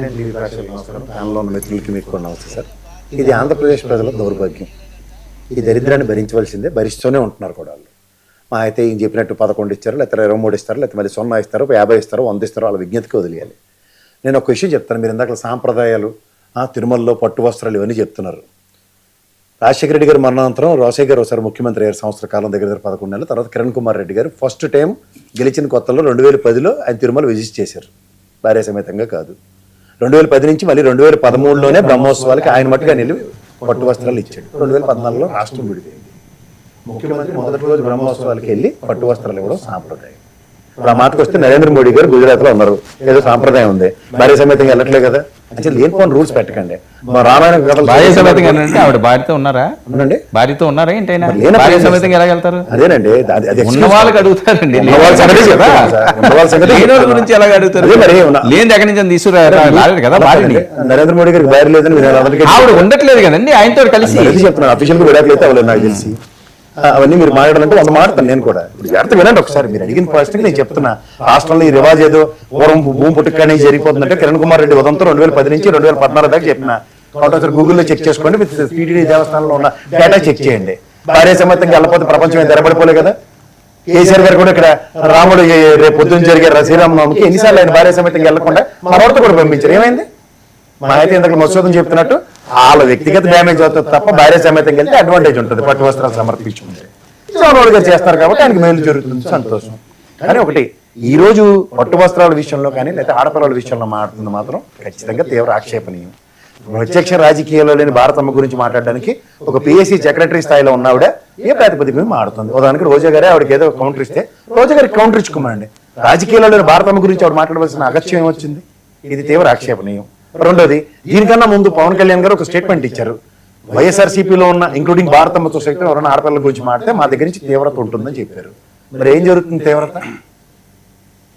ప్యానల్లో ఉన్న మిత్రులకి మీకు కూడా నమస్తే సార్. ఇది ఆంధ్రప్రదేశ్ ప్రజల దౌర్భాగ్యం. ఈ దరిద్రాన్ని భరించవలసిందే, భరిస్తూనే ఉంటున్నారు కూడా వాళ్ళు. మా అయితే ఈయన చెప్పినట్టు 11 ఇచ్చారు, లేకపోతే 23 ఇస్తారు, లేకపోతే మళ్ళీ 0 ఇస్తారు, 50 ఇస్తారు, 100 ఇస్తారు, వాళ్ళ విజ్ఞతకి వదిలేయాలి. నేను ఒక విషయం చెప్తాను. మీరు ఇందాక సాంప్రదాయాలు, తిరుమలలో పట్టు వస్త్రాలు ఇవన్నీ చెప్తున్నారు. రాజశేఖర రెడ్డి గారు మరణానంతరం రోసయ్య గారు ఒకసారి ముఖ్యమంత్రి 7 సంవత్సరాల కాలం దగ్గర 11 నెలల తర్వాత కిరణ్ కుమార్ రెడ్డి గారు ఫస్ట్ టైం గెలిచిన కొత్తలో 2010లో ఆయన తిరుమల విజిట్ చేశారు, భార్య సమేతంగా కాదు. 2010 నుంచి మళ్ళీ 2013లోనే బ్రహ్మోత్సవాలకి ఆయన మట్టుగా నిలిపి పట్టు వస్త్రాలు ఇచ్చాడు. 2014లో రాష్ట్రం విడిపోయింది. ముఖ్యమంత్రి మొదటి రోజు బ్రహ్మోత్సవాలకి వెళ్ళి పట్టు వస్త్రాలు ఇవ్వడం సాంప్రదాయం. ఇప్పుడు ఆ మాటకు వస్తే నరేంద్ర మోడీ గారు గుజరాత్లో ఉన్నారు, ఏదో సాంప్రదాయం ఉంది, భార్య సమేతంగా వెళ్ళట్లే కదా. అసలు లేనిపోని రూల్స్ పెట్టకండి. మా రామాయణ భార్య సమేతంగా ఆవిడ భార్యతో ఉన్నారా? అవునండి, భార్యతో ఉన్నారా ఏంటైనా? భార్య సమేతంగా ఎలా వెళ్తారు? అదేనండి, ఉన్న వాళ్ళకి అడుగుతారండి, గురించి ఎలాగ అడుగుతారు? లేని ఎక్కడి నుంచి తీసుకురాలేదు కదా భార్యని. నరేంద్ర మోడీ గారికి భార్య లేదని ఆవిడ ఉండట్లేదు కదండి ఆయనతో కలిసి. చెప్తున్నాను, అఫీషియల్ గా విడాకులు అవ్వలేదు నాకు తెలిసి. అవన్నీ మీరు మాట్లాడాలంటే వంద మాట్లాడతాను నేను కూడా. ఇప్పుడు జాగ్రత్త వినండి ఒకసారి. మీరు అడిగిన ఫస్ట్కి నేను చెప్తున్నా, రాష్ట్రంలో ఈ రివాజ్ ఏదో పూర్వం భూమి పుట్టుకనే జరిగిపోతుందంటే కిరణ్ కుమార్ రెడ్డి ఉదంతో 2010 నుంచి 2014 దాకా చెప్పిన. కాబట్టి ఒకసారి గూగుల్లో చెక్ చేసుకోండి, టీటీడీ దేవస్థానంలో ఉన్న డేటా చెక్ చేయండి. భార్య సమేతంగా వెళ్ళకపోతే ప్రపంచం తెరబడిపోలే కదా. కేసీఆర్ గారు కూడా ఇక్కడ రాముడు రేపు పొద్దున్న జరిగే శ్రీరామనవమికి ఎన్నిసార్లు ఆయన భార్య సమేతంగా వెళ్లకుండా మనవడితో కూడా పంపించారు. ఏమైంది? మా అయితే ఇంతకు మసూదం చెప్తున్నట్టు వాళ్ళ వ్యక్తిగత డ్యామేజ్ అవుతుంది తప్ప భార్య సమేతంగా వెళ్తే అడ్వాంటేజ్ ఉంటుంది. పట్టు వస్త్రాలు సమర్పించుకుంటే చంద్రబాబు గారు చేస్తారు కాబట్టి ఆయనకి మేలు జరుగుతుంది, సంతోషం. కానీ ఒకటి, ఈ రోజు పట్టు వస్త్రాల విషయంలో కానీ లేదా ఆడపిల్లల విషయంలో మాట్లాడుతుంది మాత్రం ఖచ్చితంగా తీవ్ర ఆక్షేపణీయం. ప్రత్యక్ష రాజకీయాల్లో లేని భారతమ్మ గురించి మాట్లాడడానికి ఒక పిఎస్సి సెక్రటరీ స్థాయిలో ఉన్నవిడ ఏ ప్రాతిపదిక మీద మాట్లాడుతుంది? ఉదాహరణకి రోజా గారే ఆవిడకి ఏదో కౌంటర్ ఇస్తే రోజా గారికి కౌంటర్ ఇచ్చుకోమండి. రాజకీయాల్లో లేని భారతమ్మ గురించి ఆవిడ మాట్లాడవలసిన అగత్యం ఏమొచ్చింది? ఇది తీవ్ర ఆక్షేపణీయం. రెండోది, దీనికన్నా ముందు పవన్ కళ్యాణ్ గారు ఒక స్టేట్మెంట్ ఇచ్చారు, వైఎస్ఆర్సీపీలో ఉన్న ఇంక్లూడింగ్ భారతమ్మతో సైతం ఎవరైనా ఆడపిల్లల గురించి మాట్లాడితే మా దగ్గర నుంచి తీవ్రత ఉంటుందని చెప్పారు. మరి ఏం జరుగుతుంది తీవ్రత?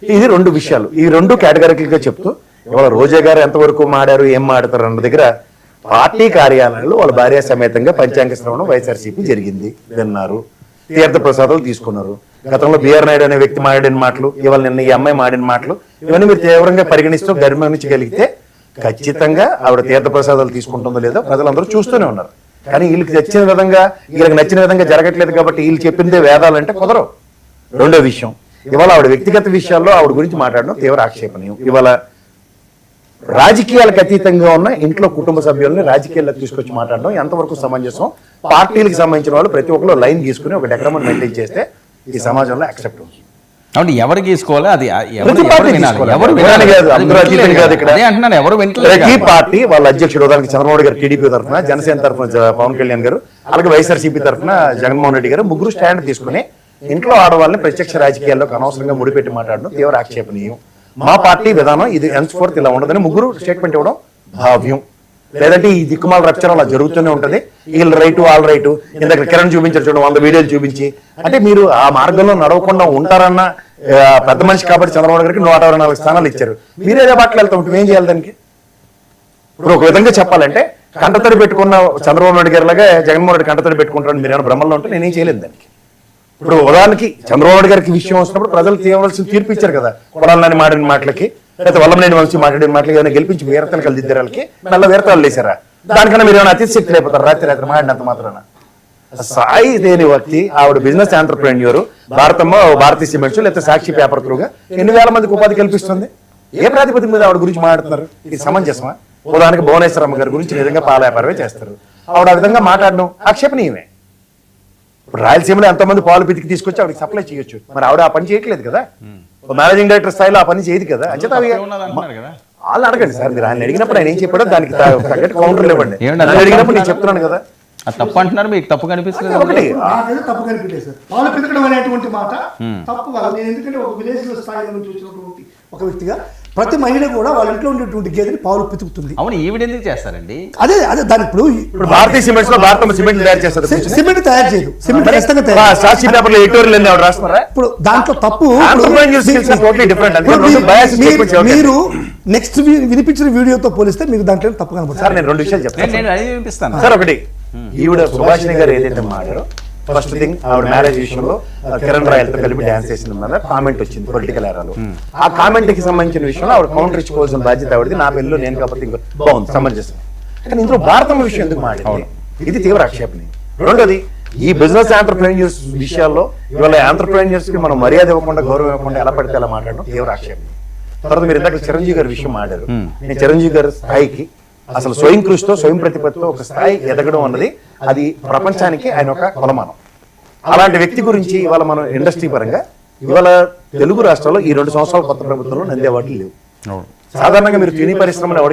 ఇది రెండు విషయాలు, ఈ రెండు కేటగిరికల్ గా చెప్తూ ఇవాళ రోజా గారు ఎంతవరకు మాడారు, ఏం మాడతారు అన్న దగ్గర పార్టీ కార్యాలయాల్లో వాళ్ళ భార్య సమేతంగా పంచాంగ శ్రవణం వైఎస్ఆర్సీపీ జరిగింది, విన్నారు, తీర్థ ప్రసాదాలు తీసుకున్నారు. గతంలో బిఆర్ నాయుడు అనే వ్యక్తి మాడిన మాటలు, ఇవాళ నిన్న ఈ అమ్మాయి మాడిన మాటలు, ఇవన్నీ మీరు తీవ్రంగా పరిగణిస్తూ గర్మించగలిగితే ఖచ్చితంగా ఆవిడ తీర్థ ప్రసాదాలు తీసుకుంటుందో లేదో ప్రజలందరూ చూస్తూనే ఉన్నారు. కానీ వీళ్ళకి నచ్చిన విధంగా, వీళ్ళకి నచ్చిన విధంగా జరగట్లేదు కాబట్టి వీళ్ళు చెప్పిందే వేదాలంటే కుదరవు. రెండో విషయం, ఇవాళ ఆవిడ వ్యక్తిగత విషయాల్లో ఆవిడ గురించి మాట్లాడడం తీవ్ర ఆక్షేపణీయం. ఇవాళ రాజకీయాలకు అతీతంగా ఉన్న ఇంట్లో కుటుంబ సభ్యుల్ని రాజకీయాలకు తీసుకొచ్చి మాట్లాడడం ఎంతవరకు సమంజసం? పార్టీలకు సంబంధించిన వాళ్ళు ప్రతి ఒక్కరు లైన్ తీసుకుని ఒక డెకరమని మెయింటైన్ చేస్తే ఈ సమాజంలో యాక్సెప్ట్ అవుతుంది. అవును, ఎవరు తీసుకోవాలి? అది ప్రతి పార్టీ వాళ్ళ అధ్యక్షుడు, ఉదాహరణకి చంద్రబాబు గారు టీడీపీ తరఫున, జనసేన తరఫున పవన్ కళ్యాణ్ గారు, అలాగే వైఎస్ఆర్సీపీ తరఫున జగన్మోహన్ రెడ్డి గారు, ముగ్గురు స్టాండ్ తీసుకుని ఇంట్లో ఆడవాళ్ళని ప్రత్యక్ష రాజకీయాల్లోకి అనవసరంగా ముడిపెట్టి మాట్లాడడం తీవ్ర ఆక్షేపణీయం. మా పార్టీ విధానం ఇది హెన్స్ఫోర్త్ ఇలా ఉండదని ముగ్గురు స్టేట్మెంట్ ఇవ్వడం భావ్యం. లేదంటే ఈ దిక్కుమాల రక్షణ అలా జరుగుతూనే ఉంటుంది. వీళ్ళు రైటు వాళ్ళ రైటు, ఇందాక కిరణ్ చూపించారు చూడండి 100 వీడియోలు చూపించి. అంటే మీరు ఆ మార్గంలో నడవకుండా ఉంటారన్న పెద్ద మనిషి కాబట్టి చంద్రబాబు గారికి 124 స్థానాలు ఇచ్చారు. మీరేదే బాటలు వెళ్తా ఉంటే ఏం చేయాలి దానికి? ఇప్పుడు ఒక విధంగా చెప్పాలంటే కంటతడి పెట్టుకున్న చంద్రబాబు నాయుడు గారి లాగా జగన్మోహన్ రెడ్డి కంటతడి పెట్టుకుంటారని మీరు ఏమైనా భ్రమంలో ఉంటే నేనేం చేయలేదు దానికి. ఇప్పుడు ఉదాహరణకి చంద్రబాబు నాయుడు గారికి విషయం వచ్చినప్పుడు ప్రజలు తీయవలసిన తీర్పు ఇచ్చారు కదా, కొడాలని మాడిన మాటలకి, లేకపోతే వల్లభనేని వంశీ మాట్లాడిన మాటలకి ఏమైనా గెలిపించి వీరతలు కలిదిద్దరాలకి మళ్ళీ వీరతలు లేసారా? దానికన్నా మీరు ఏమైనా అతిశక్తి లేకపోతారు రాత్రి మాడినంత మాత్రాన? సాయి దేని వ్యక్తి, ఆవిడ బిజినెస్ ఆంటర్ప్రెన్యూర్, భారతమ్మ భారతీయ సిమెంట్స్ లేకపోతే సాక్షి పేపర్ త్రూగా ఎన్ని వేల మందికి ఉపాధి కల్పిస్తుంది. ఏ ప్రాతిపదిక మీద ఆవిడ గురించి మాట్లాడుతున్నారు? ఇది సమంజసమా? ఉదాహరణకి భువనేశ్వరమ్మ గారి గురించి నిజంగా పాల వ్యాపారమే చేస్తారు, ఆవిడ ఆ విధంగా మాట్లాడడం ఆక్షేపణీయమే. ఇప్పుడు రాయలసీమలో ఎంతమంది పాలు పితికి తీసుకొచ్చి ఆవిడకి సప్లై చేయొచ్చు, మరి ఆవిడ ఆ పని చేయట్లేదు కదా. మేనేజింగ్ డైరెక్టర్ స్థాయిలో ఆ పని చేయదు కదా. అంచేత వాళ్ళు అడగండి సార్, మీరు ఆయన అడిగినప్పుడు ఆయన ఏం చెప్పాడో దానికి తగ్గట్టు కౌంటర్లు ఇవ్వండి. అడిగినప్పుడు నేను చెప్తున్నాను కదా. తప్పు అంటున్నారు, మీకు తప్పు కనిపిస్తుంది? ఒకటి తప్పు కనిపించలేదు సార్, పాలు పితకడం అనేటువంటి మాట తప్పు కాదు. నేను ఎందుకంటే ఒక విలేజ్ స్థాయిలో నుంచి వచ్చినటువంటి ఒక వ్యక్తిగా ప్రతి మహిళ కూడా వాళ్ళ ఇంట్లో ఉండేటువంటి గేదెని పాలు పితుకుతుంది. అవును, ఈవిడ ఎందుకు చేస్తారండి? అదే దాని ఇప్పుడు భారతీయ సిమెంట్స్ లో భారతమ్మ సిమెంట్ తయారు చేస్తారు. సిమెంట్ తయారు చేయదు, సిమెంట్ ఇప్పుడు దాంట్లో తప్పు. మీరు నెక్స్ట్ వినిపించిన వీడియోతో పోలిస్తే మీకు దాంట్లో తప్పు కనబడుతుంది. సార్ నేను రెండు విషయాలు చెప్తాను సార్. ఒకటి, ఈవిడ సుభాషిణి గారు ఏదైతే మాట్లాడో ఫస్ట్ థింగ్ ఆవిడ మ్యారేజ్ విషయంలో కిరణ్ రాయలతో కలిపి డాన్స్ చేసిన కామెంట్ వచ్చింది పొలిటికల్ ఏరాలో. ఆ కామెంట్ కి సంబంధించిన విషయంలో ఆవిడ కౌంటర్ ఇచ్చుకోవాల్సిన బాధ్యత ఆవిడది. నా పెళ్ళిలో నేను కాబట్టి ఇంకా బాగుంది సమంజసం. కానీ ఇందులో భారతమ్మ విషయం ఎందుకు మాట్లాడింది? ఇది తీవ్ర ఆక్షేపణ. రెండోది, ఈ బిజినెస్ ఆంటర్ప్రెన్యూర్స్ విషయాల్లో ఇవాళ ఆంటర్ప్రెన్యూర్స్ కి మనం మర్యాద ఇవ్వకుండా గౌరవం ఇవ్వకుండా ఎలా పడితే అలా మాట్లాడడం తీవ్ర ఆక్షేపణ. తర్వాత మీరు ఇందాక చిరంజీవి గారి విషయం మాట్లాడారు. నేను చిరంజీవి గారి స్థాయికి అసలు స్వయం కృషితో స్వయం ప్రతిపత్తితో ఒక స్థాయి ఎదగడం అన్నది అది ప్రపంచానికి ఆయన ఒక కొలమానం. అలాంటి వ్యక్తి గురించి ఇవాళ మనం ఇండస్ట్రీ పరంగా ఇవాళ తెలుగు రాష్ట్రాల్లో ఈ 2 సంవత్సరాల కొత్త ప్రభుత్వంలో నంది అవార్డులు లేవు. సాధారణంగా మీరు సినీ పరిశ్రమలో